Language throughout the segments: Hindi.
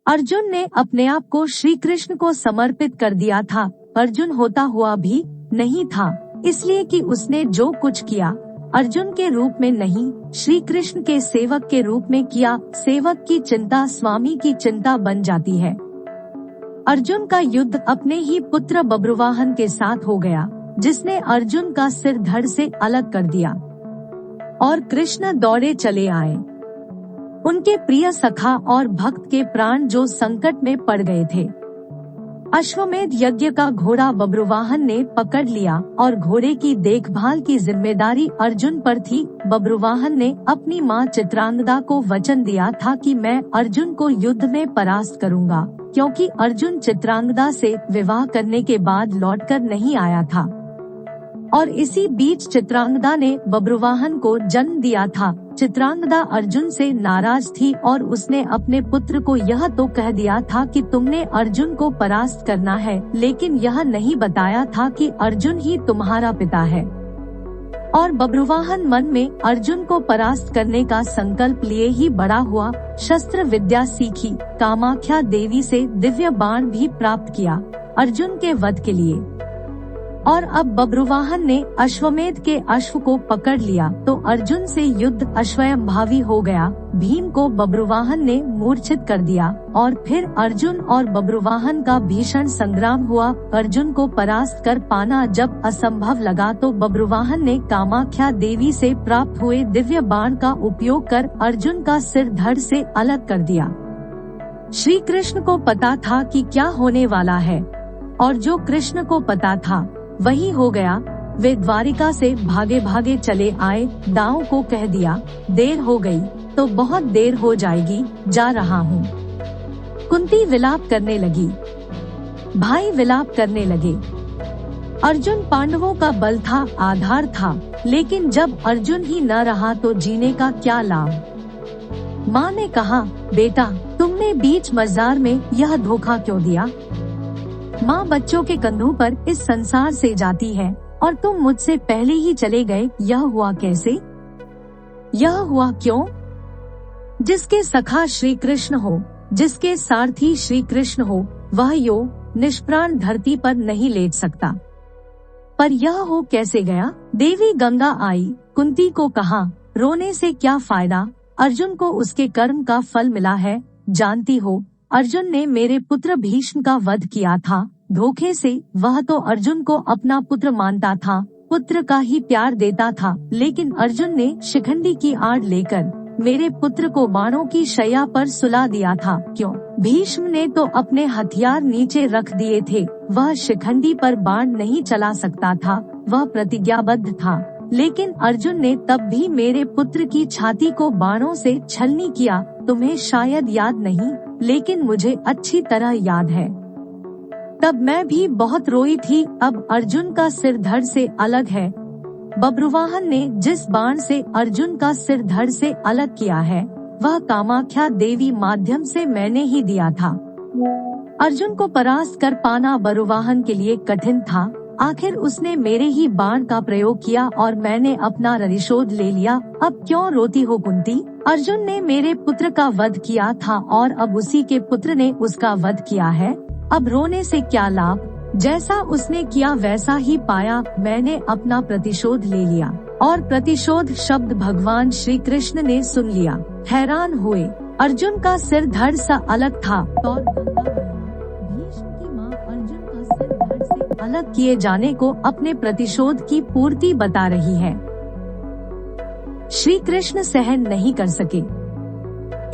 अर्जुन ने अपने आप को श्री कृष्ण को समर्पित कर दिया था। अर्जुन होता हुआ भी नहीं था, इसलिए कि उसने जो कुछ किया अर्जुन के रूप में नहीं, श्री कृष्ण के सेवक के रूप में किया। सेवक की चिंता स्वामी की चिंता बन जाती है। अर्जुन का युद्ध अपने ही पुत्र बब्रुवाहन के साथ हो गया, जिसने अर्जुन का सिर धड़ से अलग कर दिया और कृष्ण दौड़े चले आए। उनके प्रिय सखा और भक्त के प्राण जो संकट में पड़ गए थे। अश्वमेध यज्ञ का घोड़ा बब्रुवाहन ने पकड़ लिया और घोड़े की देखभाल की जिम्मेदारी अर्जुन पर थी। बब्रुवाहन ने अपनी मां चित्रांगदा को वचन दिया था कि मैं अर्जुन को युद्ध में परास्त करूंगा, क्योंकि अर्जुन चित्रांगदा से विवाह करने के बाद लौटकर नहीं आया था और इसी बीच चित्रांगदा ने बब्रुवाहन को जन्म दिया था। चित्रांगदा अर्जुन से नाराज थी और उसने अपने पुत्र को यह तो कह दिया था कि तुमने अर्जुन को परास्त करना है, लेकिन यह नहीं बताया था कि अर्जुन ही तुम्हारा पिता है। और बब्रुवाहन मन में अर्जुन को परास्त करने का संकल्प लिए ही बड़ा हुआ। शस्त्र विद्या सीखी, कामाख्या देवी से दिव्य बाण भी प्राप्त किया अर्जुन के वध के लिए। और अब बब्रुवाहन ने अश्वमेध के अश्व को पकड़ लिया तो अर्जुन से युद्ध अश्वयंभावी हो गया। भीम को बब्रुवाहन ने मूर्छित कर दिया और फिर अर्जुन और बब्रुवाहन का भीषण संग्राम हुआ। अर्जुन को परास्त कर पाना जब असंभव लगा तो बब्रुवाहन ने कामाख्या देवी से प्राप्त हुए दिव्य बाण का उपयोग कर अर्जुन का सिर धड़ से अलग कर दिया। श्री कृष्ण को पता था कि क्या होने वाला है और जो कृष्ण को पता था वही हो गया। वे द्वारिका से भागे भागे चले आए। दाऊ को कह दिया, देर हो गई तो बहुत देर हो जाएगी, जा रहा हूँ। कुंती विलाप करने लगी, भाई विलाप करने लगे। अर्जुन पांडवों का बल था, आधार था, लेकिन जब अर्जुन ही न रहा तो जीने का क्या लाभ। माँ ने कहा, बेटा तुमने बीच मजार में यह धोखा क्यों दिया। माँ बच्चों के कंधों पर इस संसार से जाती है और तुम मुझसे पहले ही चले गए। यह हुआ कैसे, यह हुआ क्यों। जिसके सखा श्री कृष्ण हो, जिसके सारथी श्री कृष्ण हो, वह यो निष्प्राण धरती पर नहीं लेट सकता। पर यह हो कैसे गया। देवी गंगा आई, कुंती को कहा, रोने से क्या फायदा, अर्जुन को उसके कर्म का फल मिला है। जानती हो, अर्जुन ने मेरे पुत्र भीष्म का वध किया था धोखे से। वह तो अर्जुन को अपना पुत्र मानता था, पुत्र का ही प्यार देता था, लेकिन अर्जुन ने शिखंडी की आड़ लेकर मेरे पुत्र को बाणों की शैया पर सुला दिया था। क्यों, भीष्म ने तो अपने हथियार नीचे रख दिए थे। वह शिखंडी पर बाण नहीं चला सकता था, वह प्रतिज्ञाबद्ध था, लेकिन अर्जुन ने तब भी मेरे पुत्र की छाती को बाणों से छलनी किया। तुम्हें शायद याद नहीं, लेकिन मुझे अच्छी तरह याद है। तब मैं भी बहुत रोई थी। अब अर्जुन का सिर धड़ से अलग है। बब्रुवाहन ने जिस बाण से अर्जुन का सिर धड़ से अलग किया है, वह कामाख्या देवी माध्यम से मैंने ही दिया था। अर्जुन को परास्त कर पाना बब्रुवाहन के लिए कठिन था। आखिर उसने मेरे ही बाण का प्रयोग किया और मैंने अपना प्रतिशोध ले लिया। अब क्यों रोती हो कुंती। अर्जुन ने मेरे पुत्र का वध किया था और अब उसी के पुत्र ने उसका वध किया है। अब रोने से क्या लाभ। जैसा उसने किया वैसा ही पाया। मैंने अपना प्रतिशोध ले लिया। और प्रतिशोध शब्द भगवान श्री कृष्ण ने सुन लिया। हैरान हुए। अर्जुन का सिर धड़ सा अलग था और भीष्म की माँ अर्जुन का सिर धड़ से अलग किए जाने को अपने प्रतिशोध की पूर्ति बता रही है। श्री कृष्ण सहन नहीं कर सके।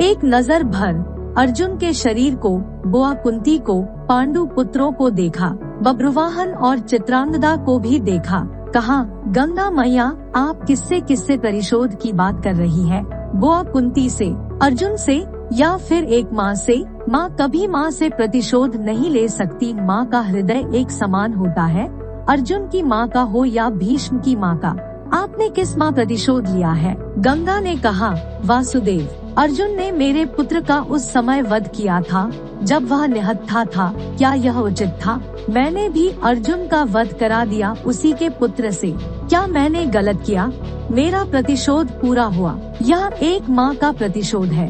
एक नजर भर अर्जुन के शरीर को, बुआ कुंती को, पांडु पुत्रों को देखा, बब्रुवाहन और चित्रांगदा को भी देखा। कहा, गंगा मैया आप किससे किससे प्रतिशोध की बात कर रही है। बुआ कुंती से, अर्जुन से, या फिर एक माँ से। माँ कभी माँ से प्रतिशोध नहीं ले सकती। माँ का हृदय एक समान होता है, अर्जुन की माँ का हो या भीष्म की माँ का। आपने किस माँ प्रतिशोध लिया है। गंगा ने कहा, वासुदेव। अर्जुन ने मेरे पुत्र का उस समय वध किया था जब वह निहत्था था। क्या यह उचित था। मैंने भी अर्जुन का वध करा दिया उसी के पुत्र से। क्या मैंने गलत किया। मेरा प्रतिशोध पूरा हुआ। यह एक माँ का प्रतिशोध है।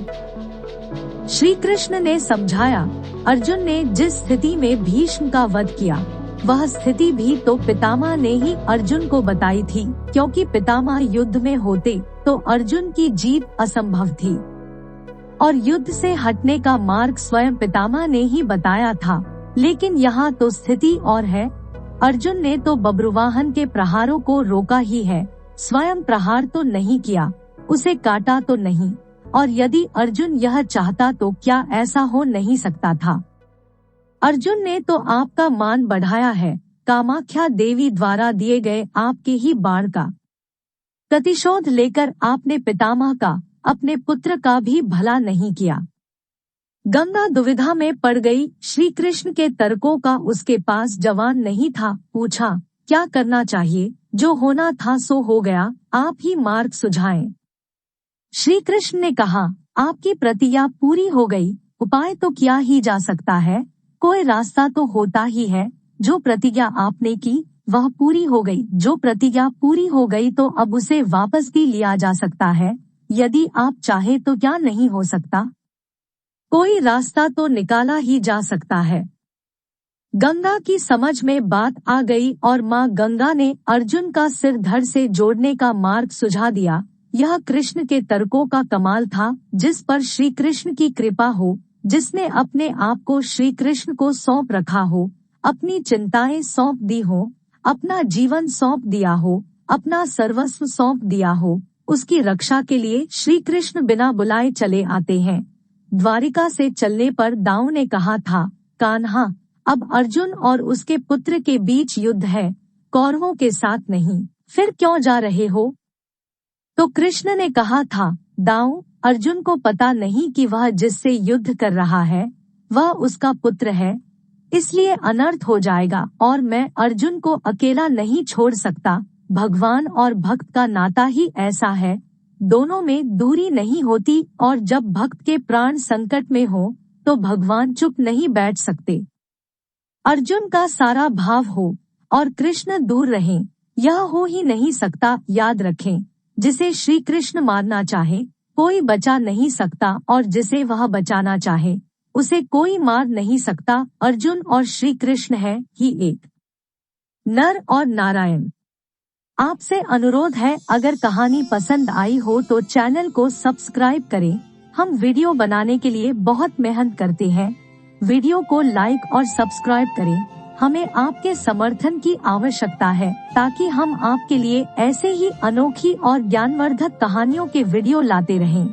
श्री कृष्ण ने समझाया, अर्जुन ने जिस स्थिति में भीष्म का वध किया, वह स्थिति भी तो पितामह ने ही अर्जुन को बताई थी, क्योंकि पितामह युद्ध में होते तो अर्जुन की जीत असंभव थी और युद्ध से हटने का मार्ग स्वयं पितामह ने ही बताया था। लेकिन यहाँ तो स्थिति और है। अर्जुन ने तो बब्रुवाहन के प्रहारों को रोका ही है, स्वयं प्रहार तो नहीं किया, उसे काटा तो नहीं। और यदि अर्जुन यह चाहता तो क्या ऐसा हो नहीं सकता था? अर्जुन ने तो आपका मान बढ़ाया है, कामाख्या देवी द्वारा दिए गए आपके ही बाण का प्रतिशोध लेकर आपने पितामह का, अपने पुत्र का भी भला नहीं किया। गंगा दुविधा में पड़ गई। श्री कृष्ण के तर्कों का उसके पास जवाब नहीं था। पूछा, क्या करना चाहिए? जो होना था सो हो गया, आप ही मार्ग सुझाएं। श्री कृष्ण ने कहा, आपकी प्रतिज्ञा पूरी हो गई, उपाय तो किया ही जा सकता है, कोई रास्ता तो होता ही है। जो प्रतिज्ञा आपने की वह पूरी हो गई। जो प्रतिज्ञा पूरी हो गई तो अब उसे वापस भी लिया जा सकता है, यदि आप चाहे तो। क्या नहीं हो सकता? कोई रास्ता तो निकाला ही जा सकता है। गंगा की समझ में बात आ गई और माँ गंगा ने अर्जुन का सिर धड़ से जोड़ने का मार्ग सुझा दिया। यह कृष्ण के तर्कों का कमाल था, जिस पर श्री कृष्ण की कृपा हो, जिसने अपने आप को श्री कृष्ण को सौंप रखा हो, अपनी चिंताएं सौंप दी हो, अपना जीवन सौंप दिया हो, अपना सर्वस्व सौंप दिया हो। उसकी रक्षा के लिए श्री कृष्ण बिना बुलाए चले आते हैं। द्वारिका से चलने पर दाऊ ने कहा था, कान्हा, अब अर्जुन और उसके पुत्र के बीच युद्ध है, कौरवों के साथ नहीं, फिर क्यों जा रहे हो? तो कृष्ण ने कहा था, दाऊ, अर्जुन को पता नहीं कि वह जिससे युद्ध कर रहा है वह उसका पुत्र है, इसलिए अनर्थ हो जाएगा और मैं अर्जुन को अकेला नहीं छोड़ सकता। भगवान और भक्त का नाता ही ऐसा है, दोनों में दूरी नहीं होती और जब भक्त के प्राण संकट में हो तो भगवान चुप नहीं बैठ सकते। अर्जुन का सारा भाव हो और कृष्ण दूर रहें, यह हो ही नहीं सकता। याद रखें, जिसे श्री कृष्ण मारना चाहे कोई बचा नहीं सकता और जिसे वह बचाना चाहे उसे कोई मार नहीं सकता। अर्जुन और श्री कृष्ण है ही एक, नर और नारायण। आपसे अनुरोध है, अगर कहानी पसंद आई हो तो चैनल को सब्सक्राइब करें। हम वीडियो बनाने के लिए बहुत मेहनत करते हैं। वीडियो को लाइक और सब्सक्राइब करें। हमें आपके समर्थन की आवश्यकता है ताकि हम आपके लिए ऐसे ही अनोखी और ज्ञानवर्धक कहानियों के वीडियो लाते रहें।